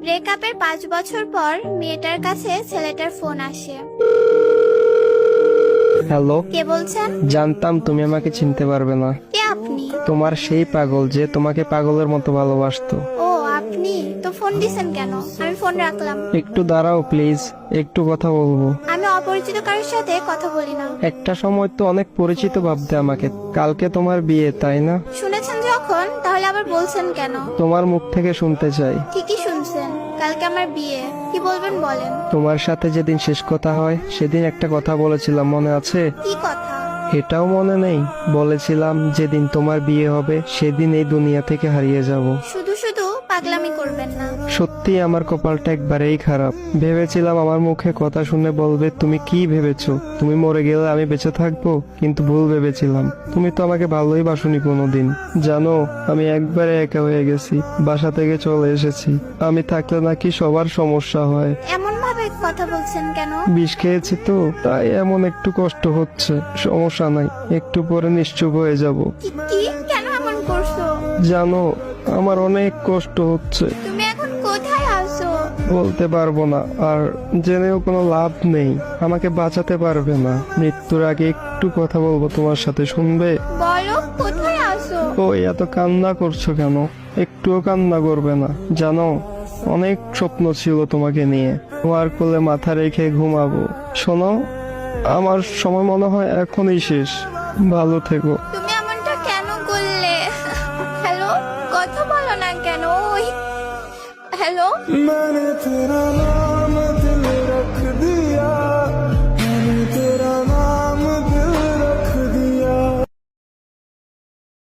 ব্রেকআপের 5 বছর পর মেয়েটার কাছে ছেলেটার ফোন আসে। হ্যালো, কে বলছেন? জানতাম তুমি আমাকে চিনতে পারবে না। কে আপনি? তোমার সেই পাগল যে তোমাকে পাগলের মতো ভালোবাসতো। ও আপনি তো ফোন দিছেন কেন? আমি ফোন রাখলাম। একটু দাঁড়াও প্লিজ, একটু কথা বলবো। আমি অপরিচিত কারোর সাথে কথা বলি না। একটা সময় তো অনেক পরিচিত ভাবতে আমাকে। কালকে তোমার বিয়ে, তাই না? শুনেছেন যখন, তাহলে আবার বলছেন কেন? তোমার মুখ থেকে শুনতে চাই। ঠিকই শুনছেন, কালকে আমার বিয়ে। কি বলবেন বলেন। তোমার সাথে যেদিন শেষ কথা হয় সেদিন একটা কথা বলেছিলাম, মনে আছে? কি কথা? এটাও মনে নেই? বলেছিলাম যেদিন তোমার বিয়ে হবে সেদিন এই দুনিয়া থেকে হারিয়ে যাব। শুধু শুধু পাগলামি করবেন না। সত্যি আমার কপালটা একবারেই খারাপ। ভেবেছিলাম আমার মুখে কথা শুনে বলবে তুমি কি ভেবেছো, তুমি মরে গেলে আমি বেঁচে থাকবো, কিন্তু ভুল ভেবেছিলাম। তুমি তো আমাকে ভালোই বাসনি কোনোদিন। জানো, আমি একবারে একা হয়ে গেছি, বাসা থেকে চলে এসেছি। আমি থাকলে নাকি সবার সমস্যা হয়। এমন ভাবে কথা বলছেন কেন? বিষ খেয়েছি তো, তাই এমন একটু কষ্ট হচ্ছে। সমস্যা নাই, একটু পরে নিশ্চুপ হয়ে যাব। কি কেন এমন করছো? জানো, আমার অনেক কষ্ট হচ্ছে। তুমি এখন কোথায় আছো? বলতে পারবো না, আর জেনেও কোনো লাভ নেই। আমাকে বাঁচাতে পারবে না। মৃত্যুর আগে একটু কথা বলবো তোমার সাথে, শুনবে? বলো কোথায় আছো? ওই এত কান্না করছো কেন? একটুও কান্না করবে না। জানো, অনেক স্বপ্ন ছিল তোমাকে নিয়ে। তোমার কোলে মাথা রেখে ঘুমাবো। শোনো, আমার সময় মনে হয় এখনই শেষ। ভালো থেকো। তুমি এমনটা কেন করলে? হ্যালো, কথা বলো না কেন? ওই হ্যালো।